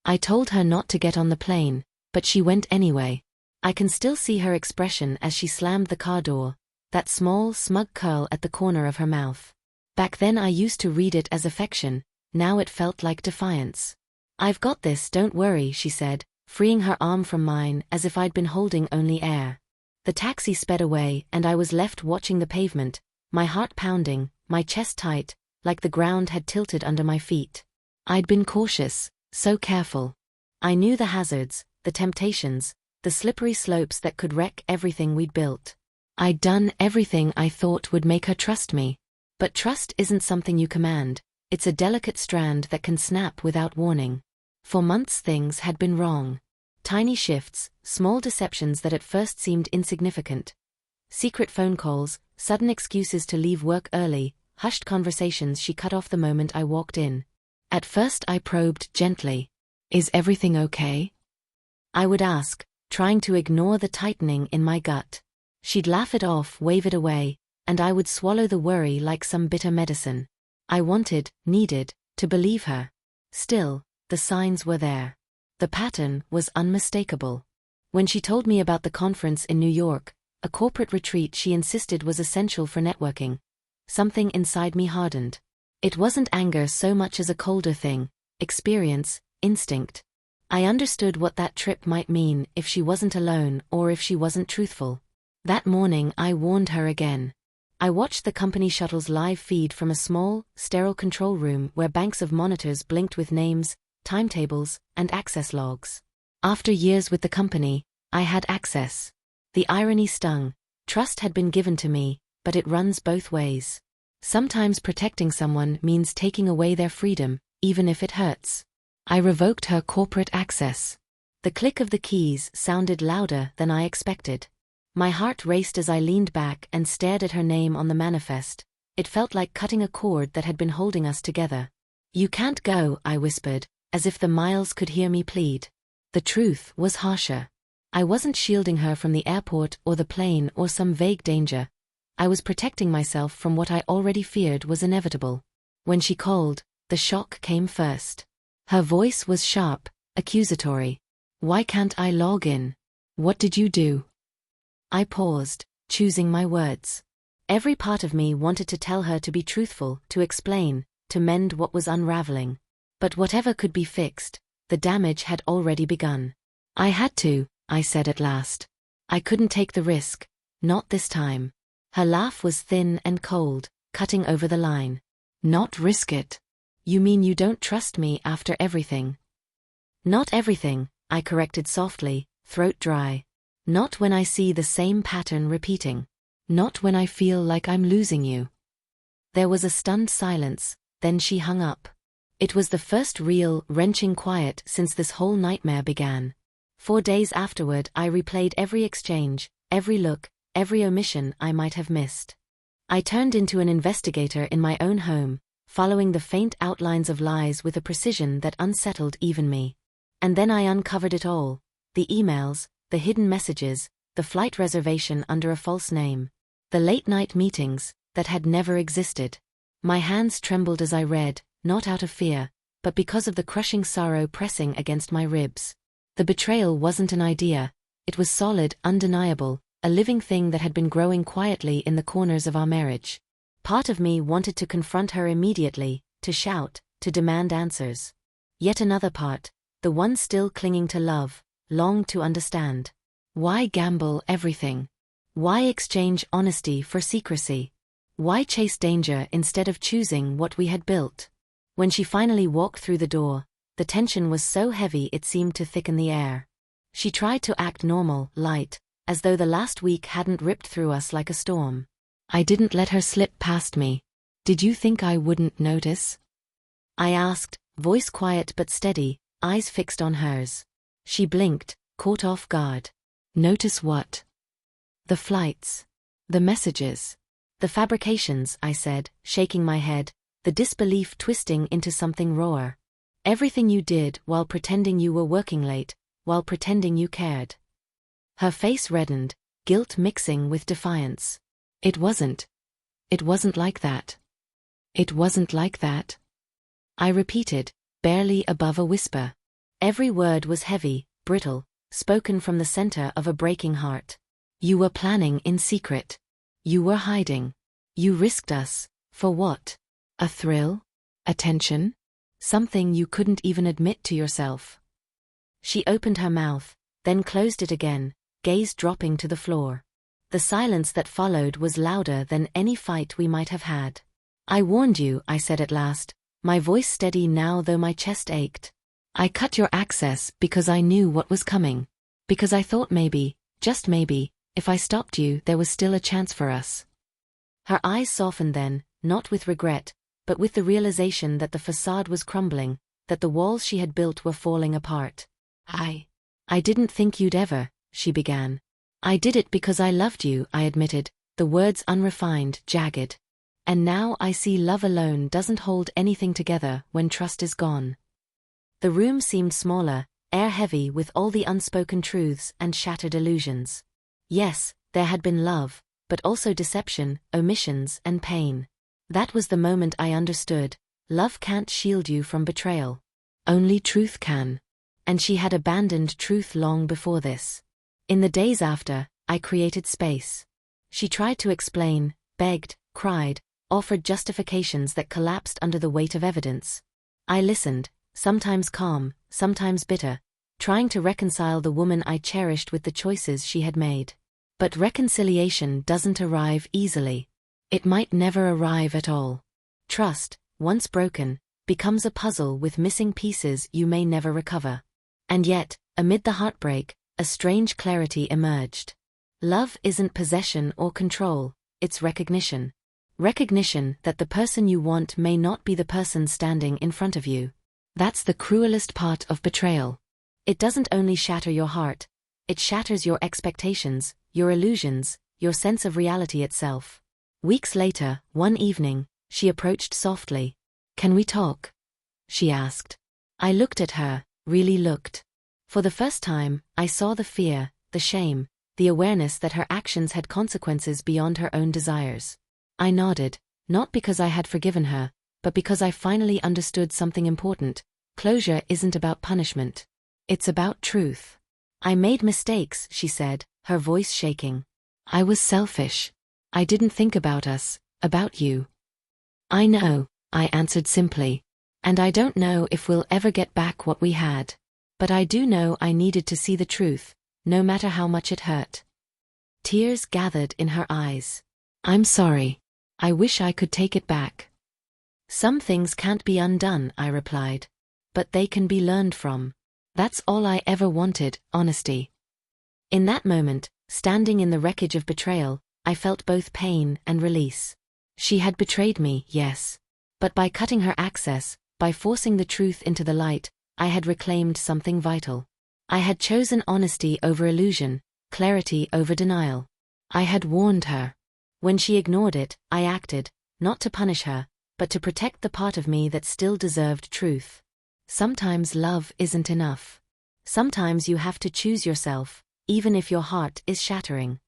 I told her not to get on the plane, but she went anyway. I can still see her expression as she slammed the car door, that small, smug curl at the corner of her mouth. Back then I used to read it as affection, now it felt like defiance. "I've got this, don't worry," she said, freeing her arm from mine as if I'd been holding only air. The taxi sped away and I was left watching the pavement, my heart pounding, my chest tight, like the ground had tilted under my feet. I'd been cautious, so careful. I knew the hazards, the temptations, the slippery slopes that could wreck everything we'd built. I'd done everything I thought would make her trust me. But trust isn't something you command, it's a delicate strand that can snap without warning. For months things had been wrong. Tiny shifts, small deceptions that at first seemed insignificant. Secret phone calls, sudden excuses to leave work early, hushed conversations she cut off the moment I walked in. At first I probed gently. "Is everything okay?" I would ask, trying to ignore the tightening in my gut. She'd laugh it off, wave it away, and I would swallow the worry like some bitter medicine. I wanted, needed, to believe her. Still, the signs were there. The pattern was unmistakable. When she told me about the conference in New York, a corporate retreat she insisted was essential for networking, something inside me hardened. It wasn't anger so much as a colder thing, experience, instinct. I understood what that trip might mean if she wasn't alone or if she wasn't truthful. That morning I warned her again. I watched the company shuttle's live feed from a small, sterile control room where banks of monitors blinked with names, timetables, and access logs. After years with the company, I had access. The irony stung. Trust had been given to me, but it runs both ways. Sometimes protecting someone means taking away their freedom, even if it hurts. I revoked her corporate access. The click of the keys sounded louder than I expected. My heart raced as I leaned back and stared at her name on the manifest. It felt like cutting a cord that had been holding us together. "You can't go," I whispered, as if the miles could hear me plead. The truth was harsher. I wasn't shielding her from the airport or the plane or some vague danger. I was protecting myself from what I already feared was inevitable. When she called, the shock came first. Her voice was sharp, accusatory. "Why can't I log in? What did you do?" I paused, choosing my words. Every part of me wanted to tell her to be truthful, to explain, to mend what was unraveling. But whatever could be fixed, the damage had already begun. "I had to," I said at last. "I couldn't take the risk. Not this time." Her laugh was thin and cold, cutting over the line. "Not risk it? You mean you don't trust me after everything?" "Not everything," I corrected softly, throat dry. "Not when I see the same pattern repeating. Not when I feel like I'm losing you." There was a stunned silence, then she hung up. It was the first real, wrenching quiet since this whole nightmare began. 4 days afterward I replayed every exchange, every look, every omission I might have missed. I turned into an investigator in my own home, following the faint outlines of lies with a precision that unsettled even me. And then I uncovered it all: the emails, the hidden messages, the flight reservation under a false name, the late-night meetings that had never existed. My hands trembled as I read, not out of fear, but because of the crushing sorrow pressing against my ribs. The betrayal wasn't an idea, it was solid, undeniable, a living thing that had been growing quietly in the corners of our marriage. Part of me wanted to confront her immediately, to shout, to demand answers. Yet another part, the one still clinging to love, longed to understand. Why gamble everything? Why exchange honesty for secrecy? Why chase danger instead of choosing what we had built? When she finally walked through the door, the tension was so heavy it seemed to thicken the air. She tried to act normal, light, as though the last week hadn't ripped through us like a storm. I didn't let her slip past me. "Did you think I wouldn't notice?" I asked, voice quiet but steady, eyes fixed on hers. She blinked, caught off guard. "Notice what?" "The flights. The messages. The fabrications," I said, shaking my head, the disbelief twisting into something rawer. "Everything you did while pretending you were working late, while pretending you cared." Her face reddened, guilt mixing with defiance. It wasn't like that. It wasn't like that." I repeated, barely above a whisper. Every word was heavy, brittle, spoken from the center of a breaking heart. You were planning in secret. You were hiding. You risked us. For what? A thrill? Attention? Something you couldn't even admit to yourself. She opened her mouth, then closed it again, gaze dropping to the floor. The silence that followed was louder than any fight we might have had. I warned you, I said at last, my voice steady now though my chest ached. I cut your access because I knew what was coming. Because I thought maybe, just maybe, if I stopped you there was still a chance for us. Her eyes softened then, not with regret, but with the realization that the facade was crumbling, that the walls she had built were falling apart. I didn't think you'd ever, she began. I did it because I loved you, I admitted, the words unrefined, jagged. And now I see love alone doesn't hold anything together when trust is gone. The room seemed smaller, air heavy with all the unspoken truths and shattered illusions. Yes, there had been love, but also deception, omissions, and pain. That was the moment I understood. Love can't shield you from betrayal. Only truth can. And she had abandoned truth long before this. In the days after, I created space. She tried to explain, begged, cried, offered justifications that collapsed under the weight of evidence. I listened, sometimes calm, sometimes bitter, trying to reconcile the woman I cherished with the choices she had made. But reconciliation doesn't arrive easily. It might never arrive at all. Trust, once broken, becomes a puzzle with missing pieces you may never recover. And yet, amid the heartbreak, a strange clarity emerged. Love isn't possession or control, it's recognition. Recognition that the person you want may not be the person standing in front of you. That's the cruelest part of betrayal. It doesn't only shatter your heart, it shatters your expectations, your illusions, your sense of reality itself. Weeks later, one evening, she approached softly. Can we talk? She asked. I looked at her, really looked. For the first time, I saw the fear, the shame, the awareness that her actions had consequences beyond her own desires. I nodded, not because I had forgiven her, but because I finally understood something important. Closure isn't about punishment. It's about truth. I made mistakes, she said, her voice shaking. I was selfish. I didn't think about us, about you. I know, I answered simply. And I don't know if we'll ever get back what we had. But I do know I needed to see the truth, no matter how much it hurt. Tears gathered in her eyes. I'm sorry. I wish I could take it back. Some things can't be undone, I replied. But they can be learned from. That's all I ever wanted, honesty. In that moment, standing in the wreckage of betrayal, I felt both pain and release. She had betrayed me, yes. But by cutting her access, by forcing the truth into the light, I had reclaimed something vital. I had chosen honesty over illusion, clarity over denial. I had warned her. When she ignored it, I acted, not to punish her, but to protect the part of me that still deserved truth. Sometimes love isn't enough. Sometimes you have to choose yourself, even if your heart is shattering.